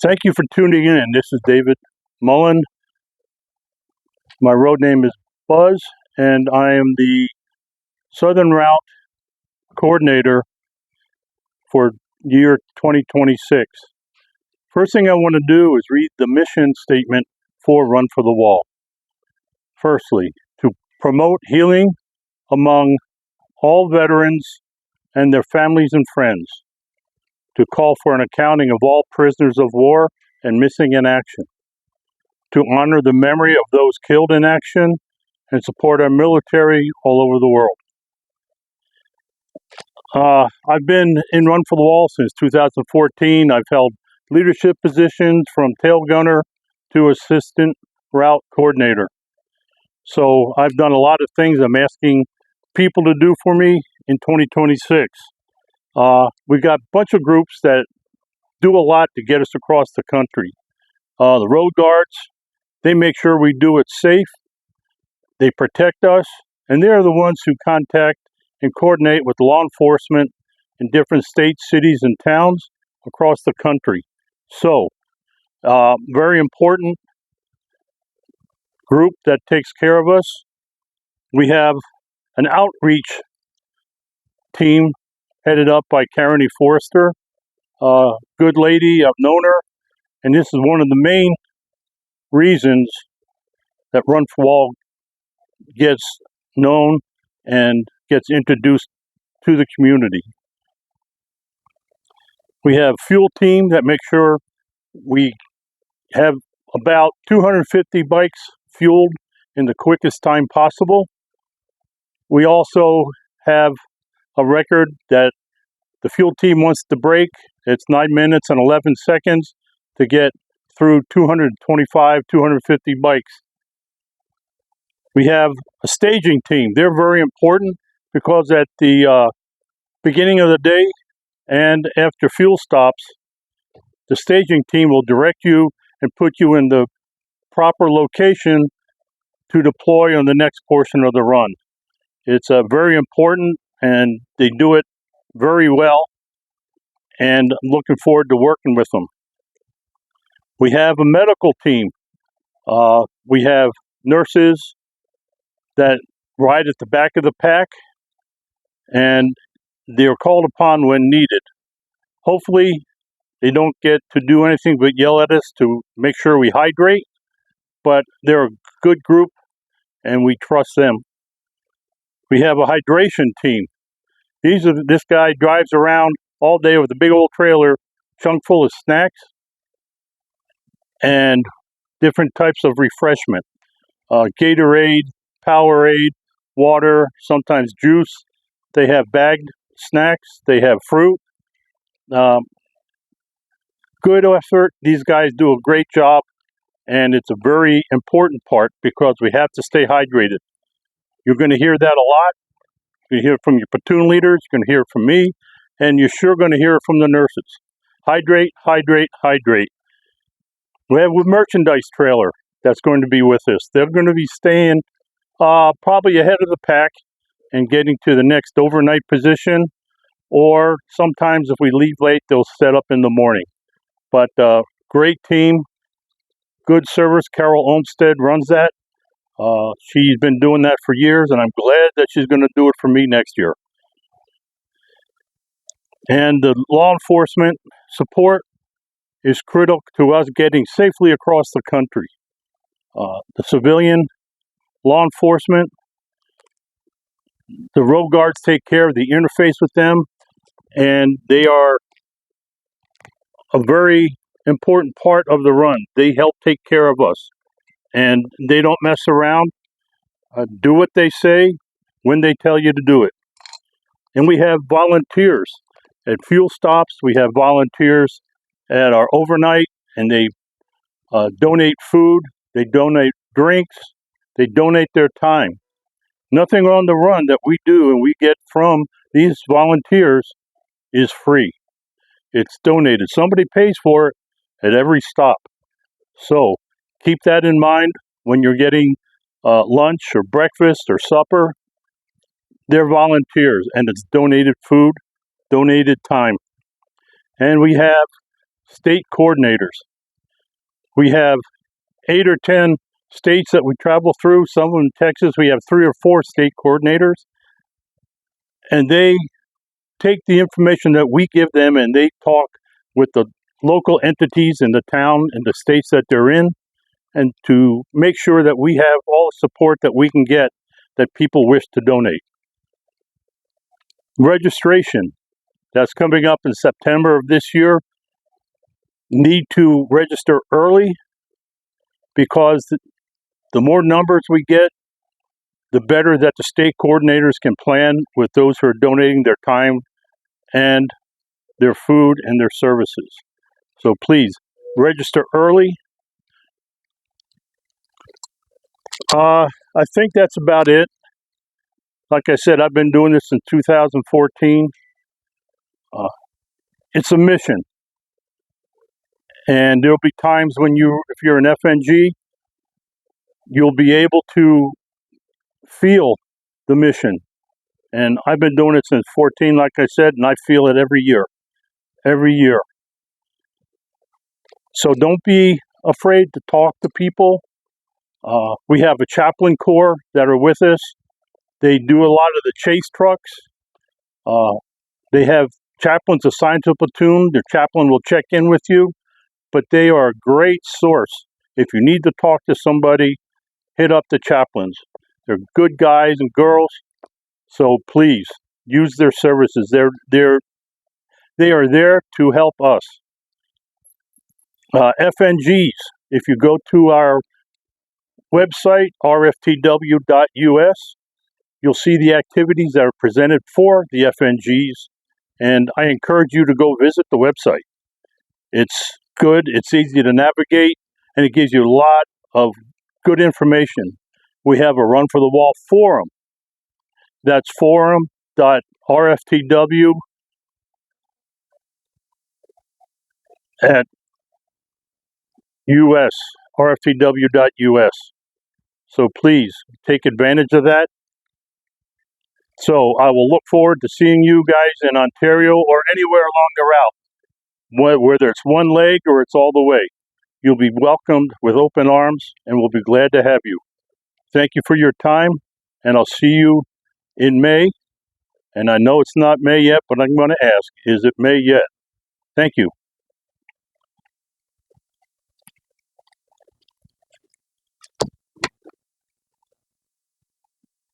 Thank you for tuning in. This is David Mullen. My road name is Buzz, and I am the Southern Route Coordinator for year 2026. First thing I want to do is read the mission statement for Run for the Wall. Firstly, to promote healing among all veterans and their families and friends, to call for an accounting of all prisoners of war and missing in action, to honor the memory of those killed in action, and support our military all over the world. I've been in Run for the Wall since 2014. I've held leadership positions from tail gunner to assistant route coordinator. So I've done a lot of things I'm asking people to do for me in 2026. We've got a bunch of groups that do a lot to get us across the country. The road guards, they make sure we do it safe, they protect us, and they're the ones who contact and coordinate with law enforcement in different states, cities, and towns across the country. So, very important group that takes care of us. We have an outreach team headed up by Karen E. Forrester. Good lady, I've known her, and this is one of the main reasons that Run for the Wall gets known and gets introduced to the community. We have fuel team that makes sure we have about 250 bikes fueled in the quickest time possible. We also have a record that the fuel team wants to break. It's 9 minutes and 11 seconds to get through 225, 250 bikes. We have a staging team. They're very important because at the beginning of the day and after fuel stops, the staging team will direct you and put you in the proper location to deploy on the next portion of the run. It's very important, and they do it very well, and I'm looking forward to working with them. We have a medical team. We have nurses that ride at the back of the pack, and they're called upon when needed. Hopefully, they don't get to do anything but yell at us to make sure we hydrate, but they're a good group, and we trust them. We have a hydration team. This guy drives around all day with a big old trailer chunk full of snacks and different types of refreshment. Gatorade, Powerade, water, sometimes juice. They have bagged snacks. They have fruit. Good effort. These guys do a great job, and it's a very important part because we have to stay hydrated. You're going to hear that a lot. You're going to hear it from your platoon leaders. You're going to hear it from me, and you're sure going to hear it from the nurses. Hydrate, hydrate, hydrate. We have a merchandise trailer that's going to be with us. They're going to be staying probably ahead of the pack and getting to the next overnight position, or sometimes if we leave late, they'll set up in the morning. But great team, good service. Carol Olmsted runs that. She's been doing that for years, and I'm glad that she's going to do it for me next year. And the law enforcement support is critical to us getting safely across the country. The civilian law enforcement, the road guards take care of the interface with them, and they are a very important part of the run. They help take care of us, and they don't mess around. Do what they say when they tell you to do it. And we have volunteers at fuel stops. We have volunteers at our overnight, and they donate food, they donate drinks, they donate their time. Nothing on the run that we do and we get from these volunteers is free. It's donated. Somebody pays for it at every stop. So keep that in mind when you're getting lunch or breakfast or supper. They're volunteers, and it's donated food, donated time. And we have state coordinators. We have 8 or 10 states that we travel through. Some of them in Texas, we have 3 or 4 state coordinators. And they take the information that we give them and they talk with the local entities in the town and the states that they're in, and to make sure that we have all the support that we can get that people wish to donate. Registration, that's coming up in September of this year. Need to register early, because the more numbers we get, the better that the state coordinators can plan with those who are donating their time and their food and their services. So please, register early. I think that's about it. Like I said, I've been doing this since 2014. It's a mission. And there'll be times when if you're an FNG, you'll be able to feel the mission. And I've been doing it since 14, like I said, and I feel it every year. Every year. So don't be afraid to talk to people. We have a chaplain corps that are with us. They do a lot of the chase trucks. They have chaplains assigned to a platoon. Their chaplain will check in with you, but they are a great source. If you need to talk to somebody, hit up the chaplains. They're good guys and girls, so please use their services. They are there to help us. FNGs, if you go to our website, RFTW.us, you'll see the activities that are presented for the FNGs, and I encourage you to go visit the website. It's good, it's easy to navigate, and it gives you a lot of good information. We have a Run for the Wall forum. That's forum.rftw at US, rftw.us. So please take advantage of that. So I will look forward to seeing you guys in Ontario or anywhere along the route, whether it's one leg or it's all the way. You'll be welcomed with open arms, and we'll be glad to have you. Thank you for your time, and I'll see you in May. And I know it's not May yet, but I'm going to ask, is it May yet? Thank you.